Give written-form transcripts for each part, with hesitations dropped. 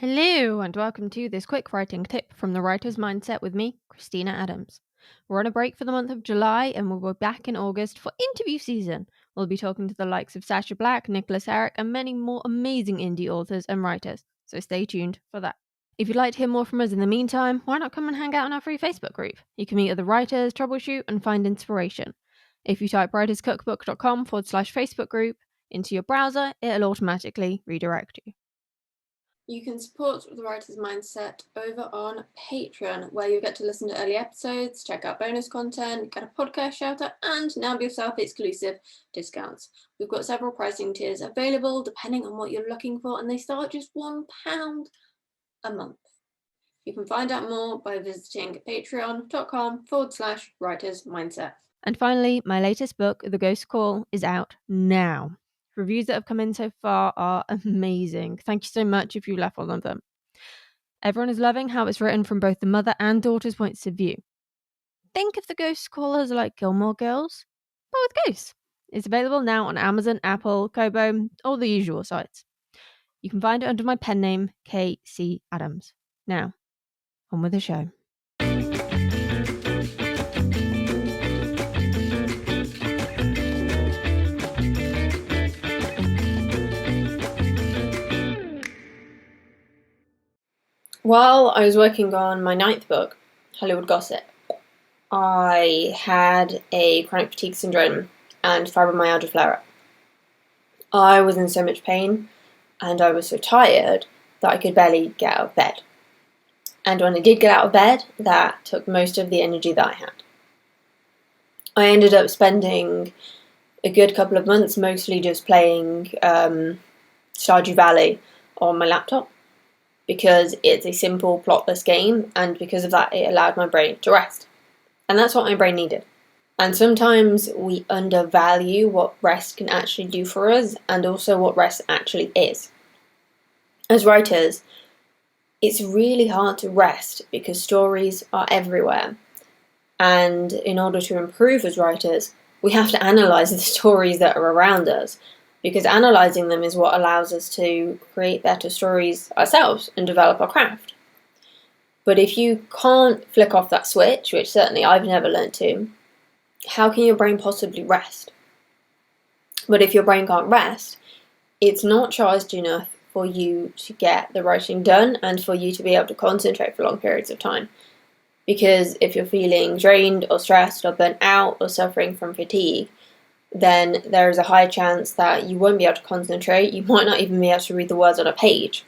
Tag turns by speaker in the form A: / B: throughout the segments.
A: Hello, and welcome to this quick writing tip from the Writer's Mindset with me, Christina Adams. We're on a break for the month of July, and we'll be back in August for interview season. We'll be talking to the likes of Sacha Black, Nicholas Herrick, and many more amazing indie authors and writers, so stay tuned for that. If you'd like to hear more from us in the meantime, why not come and hang out in our free Facebook group? You can meet other writers, troubleshoot, and find inspiration. If you type writerscookbook.com/Facebook group into your browser, it'll automatically redirect you.
B: You can support The Writer's Mindset over on Patreon, where you'll get to listen to early episodes, check out bonus content, get a podcast shout out, and nab yourself exclusive discounts. We've got several pricing tiers available depending on what you're looking for, and they start at just £1 a month. You can find out more by visiting patreon.com/Writer's Mindset.
A: And finally, my latest book, The Ghost Call, is out now. Reviews that have come in so far are amazing. Thank you so much if you left one of them. Everyone is loving how it's written from both the mother and daughter's points of view. Think of The Ghost Call as like Gilmore Girls, but with ghosts. It's available now on Amazon, Apple, Kobo, all the usual sites. You can find it under my pen name, KC Adams. Now, on with the show.
B: While I was working on my 9th book, Hollywood Gossip, I had a chronic fatigue syndrome and fibromyalgia flare-up. I was in so much pain and I was so tired that I could barely get out of bed. And when I did get out of bed, that took most of the energy that I had. I ended up spending a good couple of months mostly just playing Stardew Valley on my laptop, because it's a simple, plotless game, and because of that, it allowed my brain to rest. And that's what my brain needed. And sometimes we undervalue what rest can actually do for us, and also what rest actually is. As writers, it's really hard to rest because stories are everywhere. And in order to improve as writers, we have to analyse the stories that are around us, because analysing them is what allows us to create better stories ourselves and develop our craft. But if you can't flick off that switch, which certainly I've never learned to, how can your brain possibly rest? But if your brain can't rest, it's not charged enough for you to get the writing done and for you to be able to concentrate for long periods of time. Because if you're feeling drained or stressed or burnt out or suffering from fatigue, then there is a high chance that you won't be able to concentrate. You might not even be able to read the words on a page.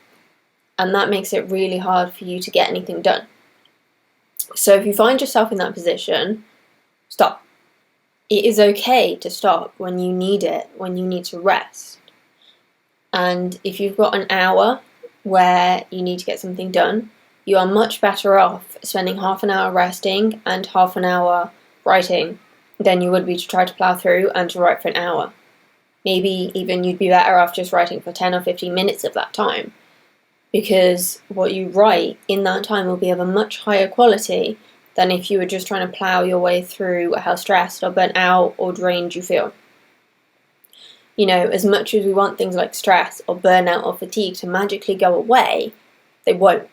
B: And that makes it really hard for you to get anything done. So if you find yourself in that position, stop. It is okay to stop when you need it, when you need to rest. And if you've got an hour where you need to get something done, you are much better off spending half an hour resting and half an hour writing than you would be to try to plough through and to write for an hour. Maybe even you'd be better off just writing for 10 or 15 minutes of that time, because what you write in that time will be of a much higher quality than if you were just trying to plough your way through how stressed or burnt out or drained you feel. You know, as much as we want things like stress or burnout or fatigue to magically go away, they won't.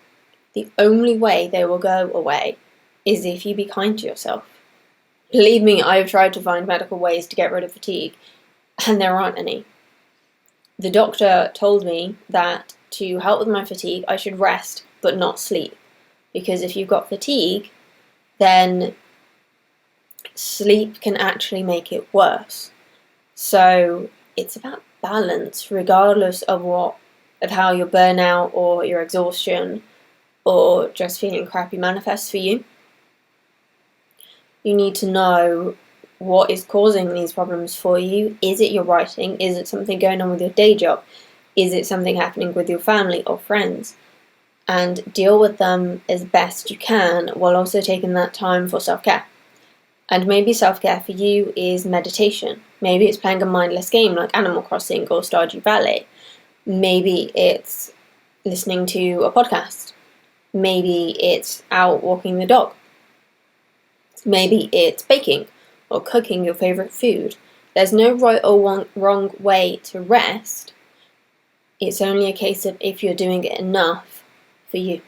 B: The only way they will go away is if you be kind to yourself. Believe me, I've tried to find medical ways to get rid of fatigue, and there aren't any. The doctor told me that to help with my fatigue, I should rest but not sleep. Because if you've got fatigue, then sleep can actually make it worse. So it's about balance, regardless of how your burnout or your exhaustion or just feeling crappy manifests for you. You need to know what is causing these problems for you. Is it your writing? Is it something going on with your day job? Is it something happening with your family or friends? And deal with them as best you can while also taking that time for self-care. And maybe self-care for you is meditation. Maybe it's playing a mindless game like Animal Crossing or Stardew Valley. Maybe it's listening to a podcast. Maybe it's out walking the dog. Maybe it's baking or cooking your favourite food. There's no right or wrong way to rest. It's only a case of if you're doing it enough for you.